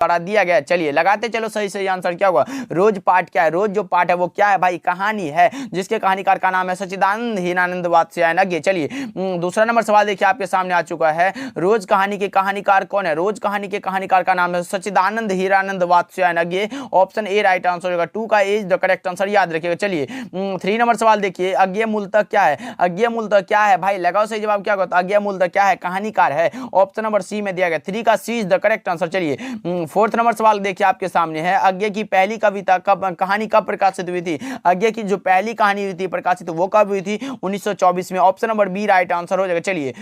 द्वारा दिया गया। चलिए लगाते चलो सही सही आंसर क्या होगा। रोज पाठ क्या है, रोज जो पाठ है वो क्या है भाई, कहानी है, जिसके कहानीकार का नाम है सच्चिदानंद हीरानंद वात्स्यायन। चलिए दूसरा नंबर सवाल देखिए आपके सामने आ चुका है। रोज कहानी के कहानीकार कौन है, रोज कहानी के कहानीकार का नाम है Sachchidanand Hiranand Vatsyayan. Option A right answer होगा, 2 का इज द करेक्ट आंसर, याद रखिएगा। चलिए 3 नंबर सवाल देखिए, अज्ञेय मूलतः क्या है, अज्ञेय मूलतः क्या है भाई, लगाओ सही जवाब क्या होगा। अज्ञेय मूलतः क्या है, कहानीकार है, ऑप्शन नंबर सी में दिया गया, 3 का C is the correct answer. चलिए 4th नंबर सवाल देखिए आपके सामने है, अज्ञेय की पहली कविता कब, कहानी कब प्रकाशित हुई थी। अज्ञेय की जो पहली कहानी हुई थी प्रकाशित, वो कब हुई थी, 1924 में, option number B right answer हो जाएगा। चलिए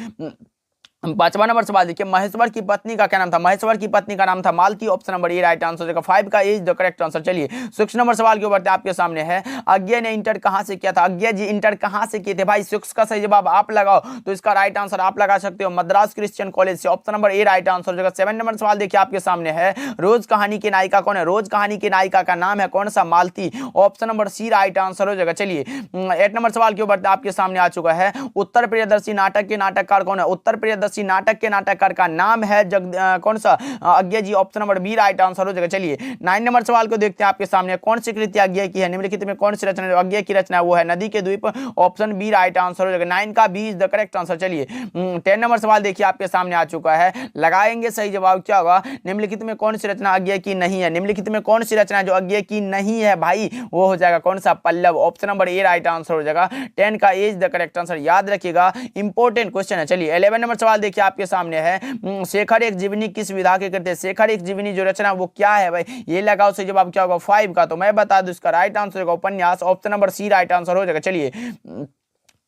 5वां नंबर सवाल देखिए, महेश्वर की पत्नी का क्या नाम था, महेश्वर की पत्नी का नाम था Malti, option number A right answer होगा, 5 का इज द करेक्ट आंसर। चलिए 6 नंबर सवाल के ऊपर आपके सामने है, अज्ञेय ने इंटर कहां से किया था, अज्ञेय जी इंटर कहां से किए थे भाई, 6 का सही जवाब आप लगाओ तो इसका राइट आंसर आप लगा सकते हो मद्रास क्रिश्चियन कॉलेज से, option number A right answer होगा। 7 नंबर सवाल देखिए आपके सामने है, रोज कहानी की नायिका कौन है, रोज कहानी की नायिका का नाम है कौन सा, Malti, option number C right answer हो जाएगा। चलिए 8 नंबर सवाल के ऊपर आपके सामने आ चुका है, उत्तर प्रियदर्शी नाटक के नाटककार कौन है, उत्तर प्रियदर्शी नाटक के नाटककार का नाम है कौन सा, Agyeya ji, option number B right answer हो जाएगा। चलिए 9 नंबर सवाल को देखते हैं आपके सामने, कौन सी कृति अज्ञेय की है, निम्नलिखित में कौन सी रचना जो अज्ञेय की रचना है वो है नदी के द्वीप, ऑप्शन बी राइट आंसर हो जाएगा, 9 का B is the correct answer. चलिए 10 नंबर सवाल देखिए आपके सामने आ चुका है, लगाएंगे सही जवाब क्या होगा, निम्नलिखित में कौन सी रचना अज्ञेय की नहीं है, निम्नलिखित में कौन सी रचना जो अज्ञेय की नहीं है भाई, वो हो जाएगा कौन सा, Pallava, option number A right answer हो जाएगा, 10 का इज द करेक्ट आंसर, याद रखिएगा इंपॉर्टेंट क्वेश्चन है। चलिए 11 नंबर सवाल देखिए आपके सामने है, शेखर एक जीवनी किस विधा के करते हैं, शेखर एक जीवनी जो रचना वो क्या है भाई, ये लगाओ सही जवाब क्या होगा, 5 का, तो मैं बता दूं इसका राइट आंसर होगा उपन्यास, option number C right answer हो जाएगा। चलिए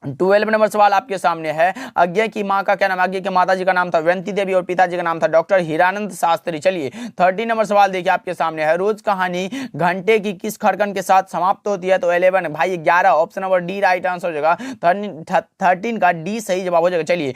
12 नंबर सवाल आपके सामने है, अज्ञेय की मां का क्या नाम, अज्ञेय के माताजी का नाम था व्यंती देवी और पिताजी का नाम था डॉक्टर हीरानंद शास्त्री। चलिए 13 नंबर सवाल देखिए आपके सामने है, रोज कहानी घंटे की किस खड़कन के साथ समाप्त होती है, तो 11 भाई 11, option number D right answer हो जाएगा, 13 का डी सही जवाब हो जाएगा। चलिए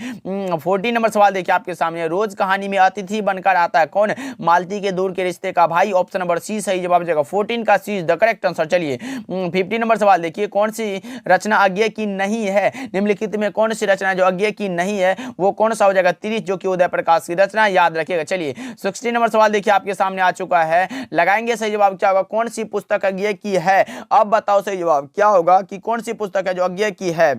14 नंबर सवाल देखिए आपके सामने, रोज कहानी में अतिथि बनकर आता है कौन, मालती के दूर के रिश्ते का भाई, ऑप्शन नंबर सी सही जवाब हो जाएगा, 14 का C is the correct answer. चलिए 15 नंबर सवाल देखिए, कौन सी रचना अज्ञेय की नहीं है, निम्नलिखित में कौन सी रचना जो अज्ञेय की नहीं है वो कौन सा हो जाएगा, 30, जो कि उदय प्रकाश की रचना, याद रखिएगा। चलिए 16 नंबर सवाल देखिए आपके सामने आ चुका है, लगाएंगे सही जवाब क्या होगा, कौन सी पुस्तक अज्ञेय की है, अब बताओ सही जवाब क्या होगा कि कौन सी पुस्तक है जो अज्ञेय की है,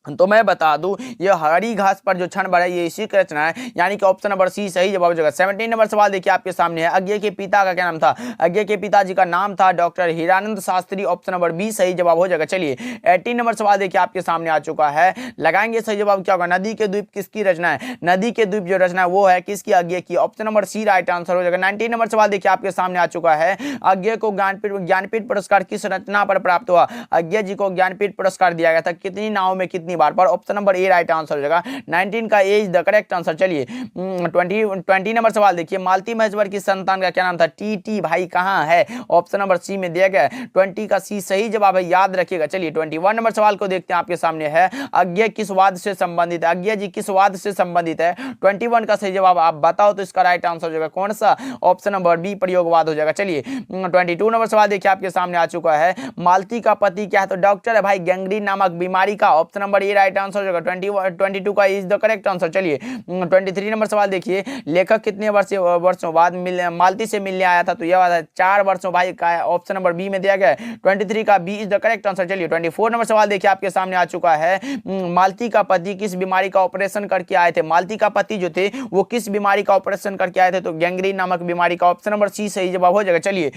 तो मैं बता दूं ये हरी घास पर जो क्षण भर है ये इसी की रचना है, यानी कि ऑप्शन नंबर सी सही जवाब हो जाएगा। 17 नंबर सवाल देखिए आपके सामने है, अज्ञेय के पिता का क्या नाम था, अज्ञेय के पिताजी का नाम था doctor Hiranand Shastri, option number B सही जवाब हो जाएगा। चलिए 18 नंबर सवाल देखिए आपके सामने आ चुका है, लगाएंगे सही जवाब क्या होगा, नदी के द्वीप किसकी रचना है, नदी के द्वीप जो रचना है वो है किसकी, अज्ञेय की, option number C right answer हो जाएगा। 19 नंबर सवाल देखिए आपके सामने आ चुका है, अज्ञेय को ज्ञानपीठ पुरस्कार किस रचना पर प्राप्त हुआ, अज्ञेय जी को ज्ञानपीठ पुरस्कार दिया गया था कितनी नाव में कितनी बार पर, option number A right answer हो जाएगा, 19 का A is the correct answer. चलिए 20 नंबर सवाल देखिए, मालती महेश्वर की संतान का क्या नाम था, टी भाई कहां है, ऑप्शन नंबर सी में दिया गया है, 20 का सी सही जवाब है, याद रखिएगा। चलिए 21 नंबर सवाल को देखते हैं आपके सामने है, अज्ञेय किस वाद से संबंधित है, अज्ञेय जी किस वाद से संबंधित है, 21 का सही जवाब आप बताओ तो इसका राइट आंसर हो जाएगा कौन सा, ऑप्शन नंबर बी प्रयोगवाद हो जाएगा। चलिए 22 नंबर सवाल देखिए आपके सामने आ चुका है, मालती का पति क्या है, तो डॉक्टर है भाई, गैंग्रीन नामक बीमारी का, option number A right answer हो जाएगा, 22 का इज द करेक्ट आंसर। चलिए 23 नंबर सवाल देखिए, लेखक कितने वर्षों बाद मालती से मिलने आया था, तो यह बात है 4 वर्षों भाई का, ऑप्शन नंबर बी में दिया गया है, 23 का B is the correct answer. चलिए 24 नंबर सवाल देखिए आपके सामने आ चुका है, मालती का पति किस बीमारी का ऑपरेशन करके आए थे, मालती का पति जो थे वो किस बीमारी का ऑपरेशन करके आए थे, तो गैंग्रीन नामक बीमारी का, ऑप्शन नंबर सी सही जवाब हो जाएगा। चलिए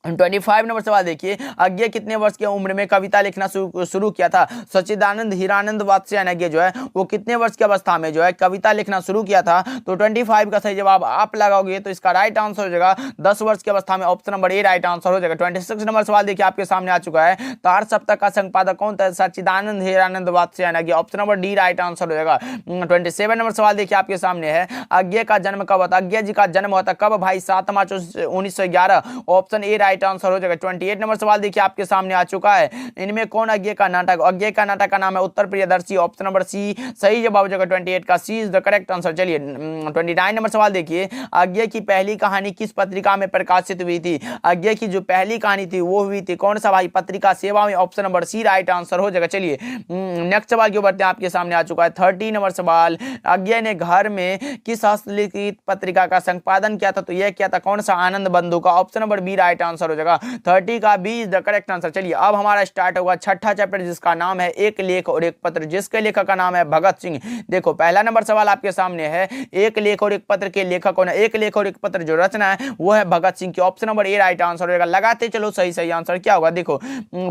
25 नंबर सवाल देखिए, अज्ञेय कितने वर्ष की उम्र में कविता लिखना शुरू किया था, सच्चिदानंद हीरानंद वात्स्यायन अज्ञेय जो है वो कितने वर्ष की अवस्था में जो है कविता लिखना शुरू किया था, तो 25 का सही जवाब आप लगाओगे तो इसका राइट आंसर हो जाएगा 10 वर्ष की अवस्था में, option number A right answer हो जाएगा। 26 नंबर सवाल देखिए आपके सामने आ चुका है, तार सप्ताह का संपादक कौन था, Sachchidanand Hiranand Vatsyayan Agyeya, option number D right answer हो जाएगा। 27 नंबर सवाल देखिए आपके सामने है, अज्ञेय का जन्म कब हुआ था, अज्ञेय जी का जन्म हुआ था कब भाई, 7 मार्च 1911, ऑप्शन ए राइट आंसर हो जाएगा। 28 नंबर सवाल देखिए आपके सामने आ चुका है, इनमें कौन अज्ञे का नाटक, अज्ञे का नाटक का नाम है उत्तर प्रियदर्शी, ऑप्शन नंबर सी सही जवाब हो जाएगा। 28 का C is the correct answer. चलिए 29 नंबर सवाल देखिए, अज्ञे की पहली कहानी किस पत्रिका में प्रकाशित हुई थी, अज्ञे की जो पहली कहानी थी वो हुई थी कौन सा भाई, पत्रिका सेवा में, option number C right answer हो जाएगा। चलिए नेक्स्ट सवाल क्यों बढ़ते हैं, आपके सामने आ चुका है 30 नंबर सवाल, अज्ञे ने घर में किस हस्तलिखित पत्रिका का संपादन किया था, तो यह क्या था, कौन सा, आनंद बंधु का, option number B right answer हो जाएगा। 30 का B is the correct answer. चलिए अब हमारा स्टार्ट होगा छठा चैप्टर जिसका नाम है एक लेख और एक पत्र, जिसके लेखक का नाम है भगत सिंह। देखो पहला नंबर सवाल आपके सामने है, एक लेख और एक पत्र के लेखक कौन है, एक लेख और एक पत्र जो रचना है वो है भगत सिंह की, option number A right answer होगा। लगाते चलो सही सही आंसर क्या होगा। देखो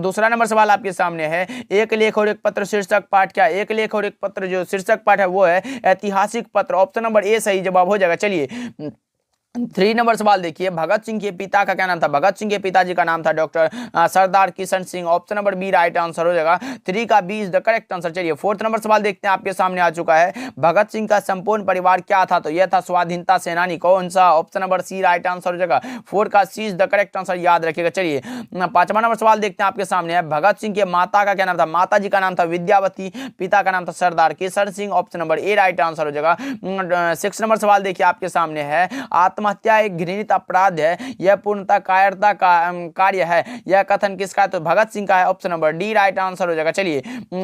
दूसरा नंबर सवाल आपके सामने है, एक लेख और एक पत्र शीर्षक पाठ क्या, एक लेख और एक पत्र जो शीर्षक पाठ है वो है ऐतिहासिक पत्र, ऑप्शन नंबर ए सही जवाब हो जाएगा। चलिए 3 नंबर सवाल देखिए, भगत सिंह के पिता का क्या नाम था, भगत सिंह के पिताजी का नाम था doctor Sardar Kishan Singh, option number B right answer हो जाएगा। 3 का B is the correct answer. चलिए 4th नंबर सवाल देखते हैं आपके सामने आ चुका है, भगत सिंह का संपूर्ण परिवार क्या था, तो यह था स्वाधीनता सेनानी, कौन सा, option number C right answer हो जाएगा। 4 का C is the correct answer, याद रखिएगा। चलिए 5वां नंबर सवाल देखते हैं आपके सामने है, भगत सिंह के माता का क्या नाम था, माता जी का नाम था विद्यावती, पिता का नाम था Sardar Kishan Singh, option number A right answer हो जाएगा। 6 नंबर सवाल देखिए आपके सामने है, आत्महत्या एक घृणित अपराध है, यह पूर्णतः कायरता का कार्य है, यह कथन किसका है, तो भगत सिंह का है, option number D right answer हो जाएगा। चलिए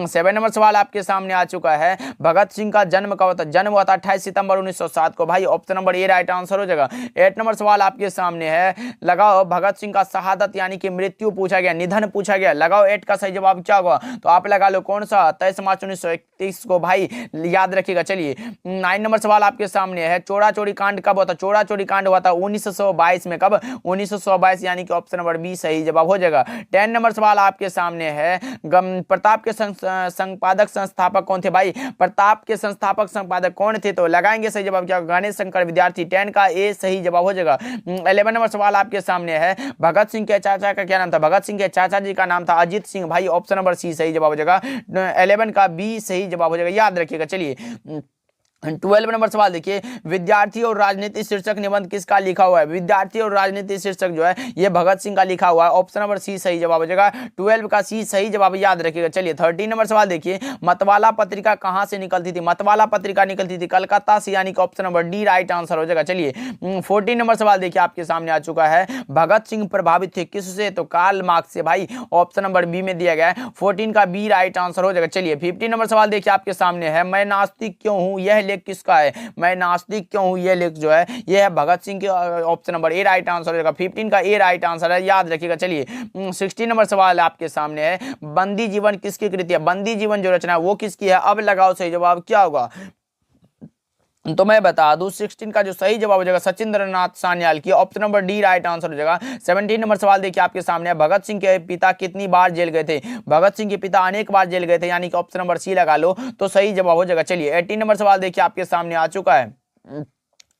7 नंबर सवाल आपके सामने आ चुका है, भगत सिंह का जन्म कब था, जन्म हुआ था 28 सितंबर 1907 को, भाई option number A right answer हो जाएगा। 8 नंबर सवाल आपके सामने है, लगाओ भगत सिंह का शहादत यानी कि मृत्यु पूछा गया, निधन पूछा गया, लगाओ 8 का सही जवाब क्या होगा, तो आप लगा लो कौन सा, 23 मार्च 1931 को, भाई याद रखिएगा। चलिए 9 नंबर सवाल आपके सामने है, चोरा चोरी कांड कब हुआ था, चोरा चोरी कांड हुआ था 1922 में, कब, 1922 यानी कि ऑप्शन नंबर बी सही जवाब हो जाएगा। 10 नंबर सवाल आपके सामने है, प्रताप के संपादक संस्थापक कौन थे, भाई प्रताप के संस्थापक संपादक कौन थे, तो लगाएंगे सही जवाब क्या, गणेश शंकर विद्यार्थी, 10 का ए सही जवाब हो जाएगा। 11 नंबर सवाल आपके सामने है, भगत सिंह के चाचा का क्या नाम था, भगत सिंह के चाचा जी का नाम था अजीत सिंह, भाई ऑप्शन नंबर सी सही जवाब हो जाएगा। 11 का बी सही जवाब हो जाएगा, याद रखिएगा। चलिए 12 नंबर सवाल देखिए, विद्यार्थी और राजनीति शीर्षक निबंध किसका लिखा हुआ है, विद्यार्थी और राजनीति शीर्षक जो है ये भगत सिंह का लिखा हुआ है, ऑप्शन नंबर सी सही जवाब हो जाएगा। 12 का सी सही जवाब याद रखिएगा। चलिए 13 नंबर सवाल देखिए, मतवाला पत्रिका कहां से निकलती थी, मतवाला पत्रिका निकलती थी कलकत्ता से, यानी कि option number D right answer हो जाएगा। चलिए 14 नंबर सवाल देखिए आपके सामने आ चुका है, भगत सिंह प्रभावित थे किससे, तो कार्ल मार्क्स से, भाई ऑप्शन नंबर बी में दिया गया है, 14 का बी राइट आंसर हो जाएगा। चलिए 15 नंबर सवाल देखिए आपके सामने है, मैं नास्तिक क्यों हूं, यह लेख किसका है, मैं नास्तिक क्यों हूं, यह लेख जो है यह है भगत सिंह के, option number A right answer हो जाएगा। 15 का ए राइट आंसर है, याद रखिएगा। चलिए 16 नंबर सवाल आपके सामने है, बंदी जीवन किसकी कृति है, बंदी जीवन जो रचना है वो किसकी है, अब लगाओ सही जवाब क्या होगा, तो मैं बता दूं 16 का जो सही जवाब हो जाएगा सचिंद्रनाथ सान्याल की, option number D right answer हो जाएगा। 17 नंबर सवाल देखिए आपके सामने है, भगत सिंह के पिता कितनी बार जेल गए थे, भगत सिंह के पिता अनेक बार जेल गए थे, यानी कि ऑप्शन नंबर सी लगा लो तो सही जवाब हो जाएगा। चलिए 18 नंबर सवाल देखिए आपके सामने आ चुका है,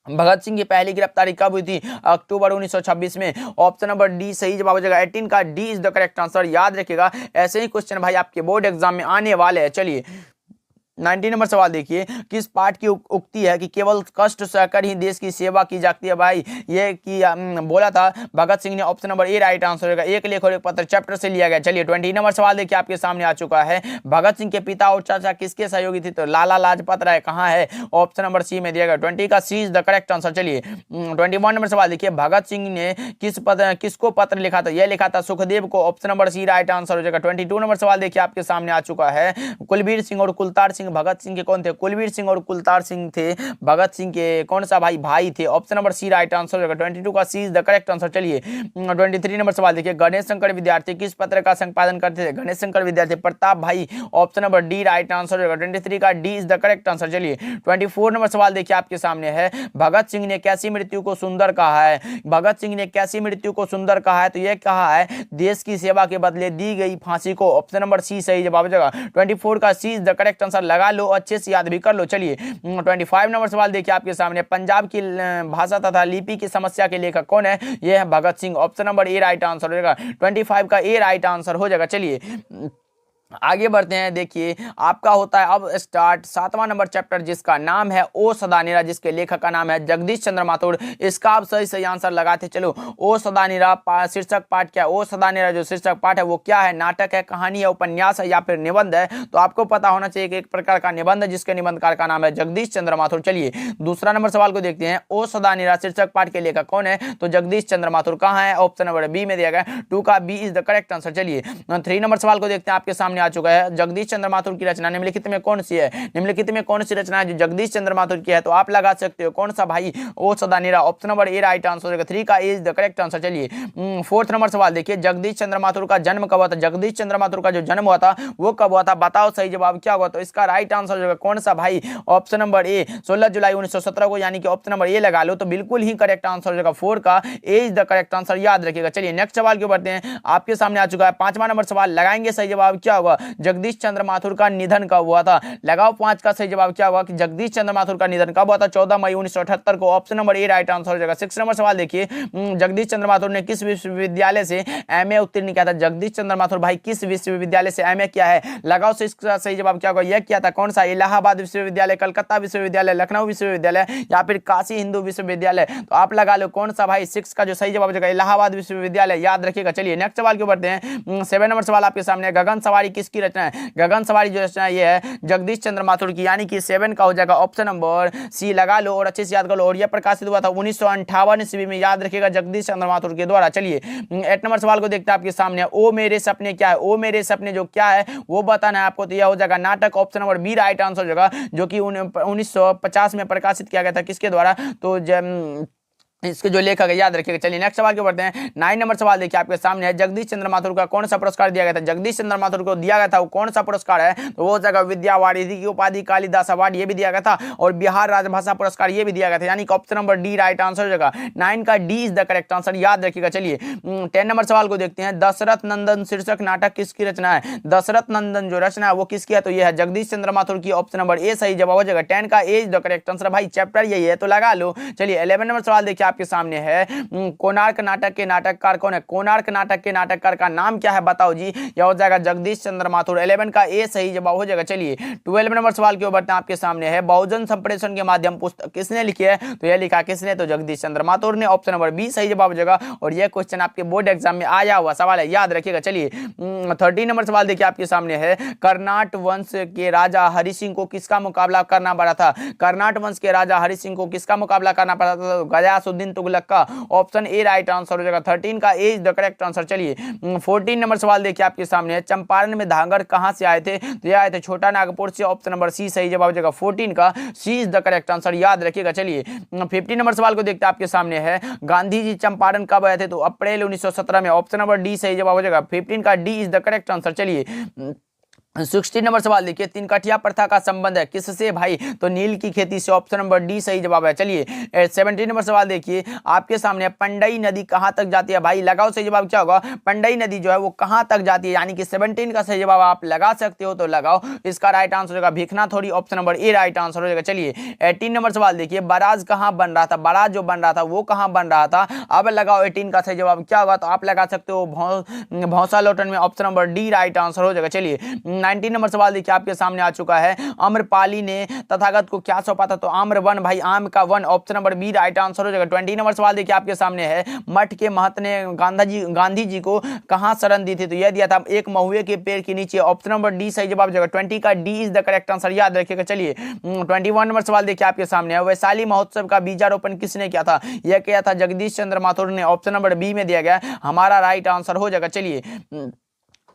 भगत सिंह की पहली गिरफ्तारी कब हुई थी, अक्टूबर 1926 में, ऑप्शन नंबर डी सही जवाब हो जाएगा। 18 का D is the correct answer, याद रखिएगा। ऐसे ही क्वेश्चन भाई आपके बोर्ड एग्जाम में आने वाले हैं। चलिए 19 नंबर सवाल देखिए, किस पाठ की उक्ति है कि केवल कष्ट सहकर ही देश की सेवा की जाती है, भाई ये कि बोला था भगत सिंह ने, option number A right answer होगा। एक लेख और एक पत्र चैप्टर से लिया गया। चलिए 20 नंबर सवाल देखिए आपके सामने आ चुका है, भगत सिंह के पिता और चाचा किसके सहयोगी थे, तो लाला लाजपत राय कहाँ है, ऑप्शन नंबर सी में दिया गया। 20 का C is the correct answer. चलिए 21 नंबर सवाल देखिए, भगत सिंह ने किसको पत्र लिखा था, यह लिखा था सुखदेव को, option number C right answer हो जाएगा। 22 नंबर सवाल देखिए आपके सामने आ चुका है, कुलबीर सिंह और कुलतार सिंह भगत सिंह के कौन थे, कुलबीर सिंह और कुलतार सिंह थे भगत सिंह के कौन सा भाई थे, option number C right answer हो जाएगा। 22 का C is the correct answer. चलिए 23 नंबर सवाल देखिए, गणेश शंकर विद्यार्थी किस पत्र का संपादन करते थे, गणेश शंकर विद्यार्थी प्रताप, भाई option number D right answer हो जाएगा। 23 का D is the correct answer. चलिए 24 नंबर सवाल देखिए आपके सामने है, भगत सिंह ने कैसी मृत्यु को सुंदर कहा है, भगत सिंह ने कैसी मृत्यु को सुंदर कहा है, तो यह कहा है देश की सेवा के बदले दी गई फांसी को, ऑप्शन नंबर सी सही जवाब हो जाएगा। 24 का C is the correct answer, लगा लो अच्छे से याद भी कर लो। चलिए 25 नंबर सवाल देखिए आपके सामने, पंजाब की भाषा तथा लिपि की समस्या के लेखक कौन है, यह है Bhagat Singh, option number A right answer हो जाएगा। 25 का ए राइट आंसर हो जाएगा। चलिए आगे बढ़ते हैं। देखिए आपका होता है अब स्टार्ट 7वां नंबर चैप्टर, जिसका नाम है ओ सदानीरा, जिसके लेखक का नाम है जगदीश चंद्र माथुर। इसका आप सही सही आंसर लगाते चलो। ओ सदानीरा शीर्षक पाठ क्या है? ओ सदानीरा जो शीर्षक पाठ है वो क्या है? नाटक है, कहानी है, उपन्यास है या फिर निबंध है? तो आपको पता होना चाहिए कि एक प्रकार का निबंध है, जिसके निबंधकार का नाम है जगदीश चंद्र माथुर। चलिए दूसरा नंबर सवाल को देखते हैं। ओ सदानीरा शीर्षक पाठ के लेखक कौन है? तो जगदीश चंद्र माथुर। कहाँ है? ऑप्शन नंबर बी में दिया गया, 2 का B is the correct answer. चलिए 3 नंबर सवाल को देखते हैं, आपके सामने आ चुका है। जगदीश चंद्र माथुर की रचना निम्नलिखित में कौन सी है? निम्नलिखित में कौन सी रचना है जो जगदीश चंद्र माथुर की है? तो आप लगा सकते हो कौन सा भाई? O Sadanira. Option number A right answer होगा, 3 का A is the correct answer. चलिए 4th नंबर सवाल देखिए, जगदीश चंद्र माथुर का जन्म कब हुआ था? जगदीश चंद्र माथुर का जो जन्म हुआ था वो कब हुआ था? बताओ सही जवाब क्या हुआ? तो इसका राइट आंसर होगा कौन सा भाई? ऑप्शन नंबर ए 16 जुलाई 1917 को, यानी कि ऑप्शन नंबर ए लगा लो तो बिल्कुल ही करेक्ट आंसर होगा, 4 का A is the correct answer, याद रखिएगा। चलिए नेक्स्ट सवाल क्यों बढ़ते हैं। आपके सामने आ चुका है 5वां नंबर सवाल, लगाएंगे सही जवाब क्या होगा? जगदीश चंद्र माथुर का निधन कब हुआ था? लगाओ 5 का सही जवाब क्या होगा कि जगदीश चंद्र माथुर का निधन कब हुआ था? 14 मई 1978 को। Option number A right answer हो जाएगा। 6 नंबर सवाल देखिए, जगदीश चंद्र माथुर ने किस विश्वविद्यालय से एमए उत्तीर्ण किया था? जगदीश चंद्र माथुर भाई किस विश्वविद्यालय से एमए किया है? लगाओ इसका सही जवाब क्या होगा? यह किया था कौन सा? इलाहाबाद विश्वविद्यालय, कलकत्ता विश्वविद्यालय, लखनऊ विश्वविद्यालय या फिर काशी हिंदू विश्वविद्यालय? तो आप लगा लो कौन सा भाई? 6 का जो सही जवाब हो जाएगा इलाहाबाद विश्वविद्यालय, याद रखिएगा। चलिए नेक्स्ट सवाल क्यों बढ़ते हैं। 7 नंबर सवाल आपके सामने, गगन सवारी किसकी रचना है? गगन सवारी जो रचना ये है जगदीश चंद्र माथुर की, यानी कि 7 का हो जाएगा ऑप्शन नंबर सी। लगा लो और अच्छे से याद कर लो। और यह प्रकाशित हुआ था 1958 ईस्वी में, याद रखिएगा, जगदीश चंद्र माथुर के द्वारा। चलिए 8 नंबर सवाल को देखते हैं आपके सामने, ओ मेरे सपने क्या है? ओ मेरे सपने जो क्या है वो बताना है आपको। तो यह हो जाएगा नाटक, option number B right answer हो जाएगा, जो कि 1950 में प्रकाशित किया गया था। किसके द्वारा? तो इसके जो लेखक है, याद रखिएगा। चलिए नेक्स्ट सवाल क्यों बढ़ते हैं। 9 नंबर सवाल देखिए आपके सामने है, जगदीश चंद्र माथुर का कौन सा पुरस्कार दिया गया था? जगदीश चंद्र माथुर को दिया गया था वो कौन सा पुरस्कार है? तो वो जगह विद्या वारिधि की उपाधि, कालिदास अवार्ड ये भी दिया गया था, और बिहार राजभाषा पुरस्कार ये भी दिया गया था, यानी कि option number D right answer हो जाएगा। 9 का D is the correct answer, याद रखिएगा। चलिए 10 नंबर सवाल को देखते हैं, दशरथ नंदन शीर्षक नाटक किसकी रचना है? दशरथ नंदन जो रचना है वो किसकी है? तो यह है जगदीश चंद्र माथुर की, ऑप्शन नंबर ए सही जवाब हो जाएगा। 10 का A is the correct answer, भाई चैप्टर यही है तो लगा लो। चलिए 11 नंबर सवाल देखिए आपके सामने है, कोणार्क नाटक के नाटककार कौन है? कोणार्क नाटक के नाटककार का नाम क्या है? बताओ जी। यह हो जाएगा जगदीश चंद्र माथुर, 11 का ए सही जवाब हो जाएगा। चलिए 12 नंबर सवाल के ऊपर आपके सामने है, बहुजन संप्रेषण के माध्यम पुस्तक किसने लिखी है? तो यह लिखा किसने? तो जगदीश चंद्र माथुर ने, ऑप्शन नंबर बी सही जवाब हो जाएगा। और यह क्वेश्चन आपके बोर्ड एग्जाम में आया हुआ सवाल है, याद रखिएगा। चलिए 13 नंबर सवाल देखिए आपके सामने है, कर्नाट वंश के राजा हरि सिंह को किसका मुकाबला करना पड़ा था? कर्नाट वंश के राजा हरि सिंह को किसका मुकाबला करना पड़ा था? गयासुद्दीन तुगलक का, ऑप्शन ए राइट आंसर हो जाएगा। 13 का A is the correct answer. चलिए 14 नंबर सवाल देखिए आपके सामने है, चंपारण में धांगर कहां से आए थे? तो ये आए थे छोटा नागपुर से, ऑप्शन नंबर सी सही जवाब हो जाएगा। 14 का C is the correct answer, याद रखिएगा। चलिए 15 नंबर सवाल को देखते हैं आपके सामने है, गांधी जी चंपारण कब आए थे? तो अप्रैल 1917 में, ऑप्शन नंबर डी सही जवाब हो जाएगा। 15 का D is the correct answer. चलिए 16 नंबर सवाल देखिए, तीन कठिया प्रथा का संबंध है किससे भाई? तो नील की खेती से, ऑप्शन नंबर डी सही जवाब है। चलिए 17 नंबर सवाल देखिए आपके सामने, पंडई नदी कहां तक जाती है? भाई लगाओ सही जवाब क्या होगा? पंडई नदी जो है वो कहां तक जाती है, यानी कि 17 का सही जवाब आप लगा सकते हो तो लगाओ। इसका राइट आंसर होगा भिखना थोड़ी, option number A right answer हो जाएगा। चलिए 18 नंबर सवाल देखिए, बराज कहां बन रहा था? बराज जो बन रहा था वो कहां बन रहा था? अब लगाओ 18 का सही जवाब क्या होगा? तो आप लगा सकते हो भौसा लोटन में, option number D right answer हो जाएगा। चलिए 19 नंबर सवाल देखिए आपके सामने आ चुका है, आम्रपाली ने तथागत को क्या सौंपा था? तो आम्र वन, भाई आम का वन, option number B right answer हो जाएगा। 20 नंबर सवाल देखिए आपके सामने है, मठ के महंत ने गांधी जी को कहां शरण दी थी? तो यह दिया था एक महुए के पेड़ के नीचे, ऑप्शन नंबर डी सही जवाब हो जाएगा। 20 का D is the correct answer, याद रखिएगा। चलिए 21 नंबर सवाल देखिए आपके सामने है, वैशाली महोत्सव का बीजारोपण किसने किया था? यह किया था जगदीश चंद्र माथुर ने, ऑप्शन नंबर बी में दिया गया, हमारा राइट आंसर हो जाएगा। चलिए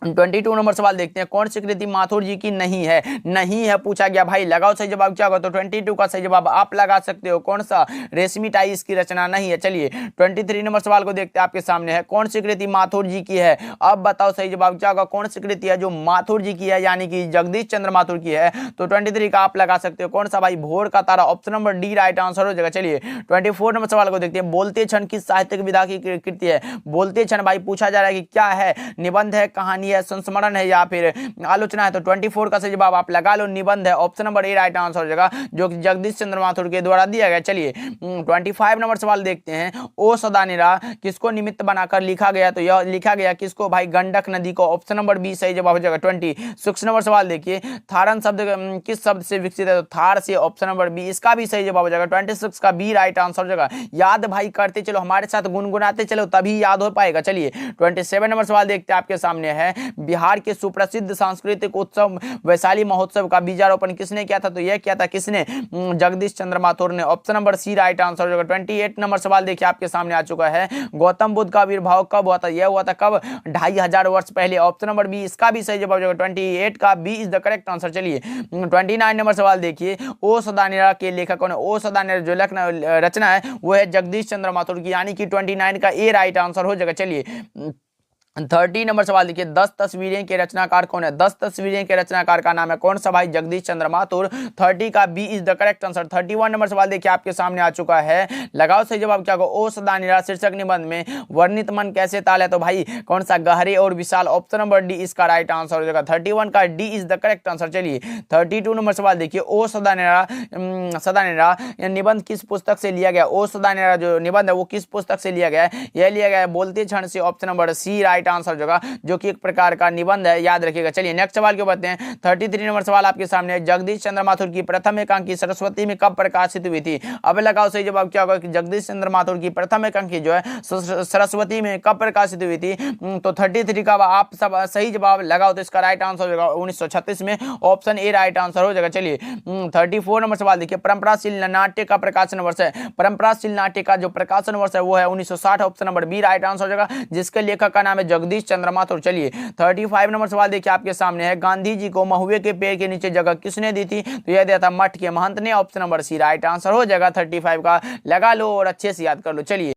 22 नंबर सवाल देखते हैं, कौन सी कृति माथुर जी की नहीं है? नहीं है पूछा गया, भाई लगाओ सही जवाब क्या होगा? तो 22 का सही जवाब आप लगा सकते हो, कौन सा? रेशमी टाई इसकी रचना नहीं है। चलिए 23 नंबर सवाल को देखते हैं आपके सामने है, कौन सी कृति माथुर जी की है? अब बताओ सही जवाब क्या होगा? कौन सी कृति है जो माथुर जी की है, यानी कि जगदीश चंद्र माथुर की है? तो 23 का आप लगा सकते हो, कौन सा भाई? Bhor ka Tara, option number D right answer हो जाएगा। चलिए 24 नंबर सवाल को देखते हैं, बोलते क्षण किस साहित्यिक विधा की कृति है? बोलते क्षण भाई पूछा जा रहा है कि क्या है? निबंध है, कहानी है, संस्मरण है या फिर आलोचना है। तो 24 का सही जवाब आप लगा लो, निबंध है। Option number A right answer हो जाएगा, जो कि जगदीश चंद्र माथुर के द्वारा दिया गया। चलिए 25 नंबर सवाल देखते हैं। ओ सदानेरा किसको निमित्त बनाकर लिखा गया? तो यह लिखा गया किसको भाई? गंडक नदी को। ऑप्शन नंबर बी सही जवाब हो जाएगा। 26 नंबर सवाल देखिए, थारन शब्द किस शब्द से विकसित है? तो थार से। ऑप्शन नंबर बी इसका भी सही जवाब हो जाएगा। 26 का बी राइट आंसर हो जाएगा। याद भाई करते चलो, हमारे साथ गुनगुनाते चलो, तभी याद हो पाएगा। चलिए 27 नंबर सवाल देखते हैं, आपके सामने है। बिहार के सुप्रसिद्ध सांस्कृतिक उत्सव वैशाली महोत्सव का बीजारोपण किसने किया था? तो यह किया था किसने? जगदीश चंद्र माथुर ने। Option number C right answer हो जाएगा। 28 नंबर सवाल देखिए, आपके सामने आ चुका है। गौतम बुद्ध का आविर्भाव कब हुआ था? यह हुआ था कब? 2500 वर्ष पहले। ऑप्शन नंबर बी इसका भी सही जवाब हो जाएगा। 28 का B is the correct answer. चलिए 29 नंबर सवाल देखिए, ओ सदानेरा के लेखक कौन है? ओ सदानेरा जो रचना है वो है जगदीश चंद्र माथुर की, यानी कि 29 का ए राइट आंसर हो जाएगा। चलिए 30 नंबर सवाल देखिए, 10 तस्वीरें के रचनाकार कौन है? 10 तस्वीरें के रचनाकार का नाम है कौन सा भाई? जगदीश चंद्र माथुर। 30 का B is the correct answer. 31 number सवाल देखिए, आपके सामने आ चुका है। लगाओ सही जवाब क्या होगा? ओ सदानेरा शीर्षक निबंध में वर्णित मन कैसे ताल है? तो भाई कौन सा? गहरे और विशाल। ऑप्शन नंबर डी इसका राइट आंसर हो जाएगा। 31 का D is the correct answer. चलिए 32 नंबर सवाल देखिए, ओ सदानेरा निबंध किस पुस्तक से लिया गया? ओ सदानेरा जो निबंध है वो किस पुस्तक से लिया गया है? यह लिया गया है बोलते क्षण से। Option number C right answer होगा, जो कि एक प्रकार का निबंध है, याद रखिएगा। चलिए नेक्स्ट सवाल के बढ़ते हैं। 33 नंबर सवाल आपके सामने है। जगदीश चंद्र माथुर की प्रथम एकांकी सरस्वती में कब प्रकाशित हुई थी? अब लगाओ सही जवाब क्या होगा कि जगदीश चंद्र माथुर की प्रथम एकांकी जो है सरस्वती में कब प्रकाशित हुई थी? तो 33 का आप सब सही जवाब लगाओ, तो इसका राइट आंसर होगा 1936 में। ऑप्शन ए राइट आंसर हो जाएगा। चलिए 34 नंबर सवाल देखिए, परंपराशील नाट्य का प्रकाशन वर्ष है। परंपराशील नाट्य का जो प्रकाशन वर्ष है वो है 1960। Option number B right answer हो जाएगा, जिसके लेखक का नाम है जगदीश चंद्र माथुर। चलिए 35 नंबर सवाल देखिए, आपके सामने है। गांधी जी को महुए के पेड़ के नीचे जगह किसने दी थी? तो यह दिया था मठ के महंत ने। Option number C right answer हो जाएगा। 35 का लगा लो और अच्छे से याद कर लो। चलिए